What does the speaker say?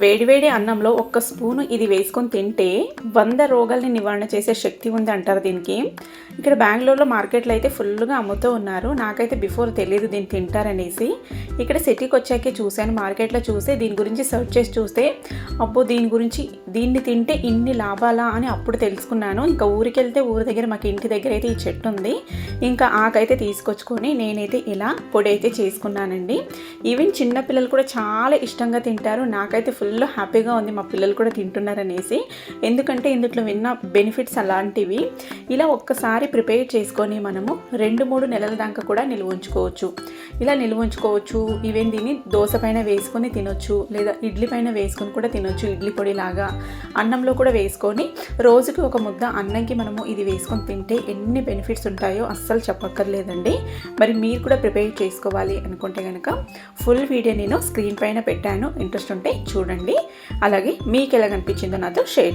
వేడివేడి అన్నంలో ఒక్క స్పూను ఇది వేసుకొని తింటే 100 రోగాల్ని నివారణ చేసే శక్తి ఉంది అంటారు దీనికి. ఇక్కడ బెంగుళూరులో మార్కెట్లో అయితే ఫుల్గా అమ్ముతూ ఉన్నారు. నాకైతే బిఫోర్ తెలియదు దీన్ని తింటారనేసి. ఇక్కడ సిటీకి వచ్చాకే చూశాను, మార్కెట్లో చూసి దీని గురించి సెర్చ్ చేసి చూస్తే అబ్బో దీన్ని తింటే ఇన్ని లాభాలా అని అప్పుడు తెలుసుకున్నాను. ఇంకా ఊరికి వెళ్తే ఊరి దగ్గర మాకు ఇంటి దగ్గర అయితే ఈ చెట్టు ఉంది. ఇంకా ఆకైతే తీసుకొచ్చుకొని నేనైతే ఇలా పొడి అయితే చేసుకున్నానండి. ఈవెన్ చిన్నపిల్లలు కూడా చాలా ఇష్టంగా తింటారు. నాకైతే ఫుల్ హ్యాపీగా ఉంది మా పిల్లలు కూడా తింటున్నారనేసి. ఎందుకంటే ఇందులో విన్న బెనిఫిట్స్ అలాంటివి. ఇలా ఒక్కసారి ప్రిపేర్ చేసుకొని మనము 2-3 నెలల దాకా కూడా నిల్వ ఉంచుకోవచ్చు. ఇలా నిల్వ ఉంచుకోవచ్చు. ఈవెన్ దీన్ని దోశ పైన వేసుకొని తినొచ్చు, లేదా ఇడ్లీ పైన వేసుకొని కూడా తినొచ్చు. ఇడ్లీ పొడిలాగా అన్నంలో కూడా వేసుకొని రోజుకి ఒక ముద్ద అన్నంకి మనము ఇది వేసుకొని తింటే ఎన్ని బెనిఫిట్స్ ఉంటాయో అస్సలు చెప్పక్కర్లేదండి. మరి మీరు కూడా ప్రిపేర్ చేసుకోవాలి అనుకుంటే కనుక ఫుల్ వీడియో నేను స్క్రీన్ పైన పెట్టాను. ఇంట్రెస్ట్ ఉంటే చూడండి. అలాగే మీకు ఎలా కనిపించిందో నాతో షేర్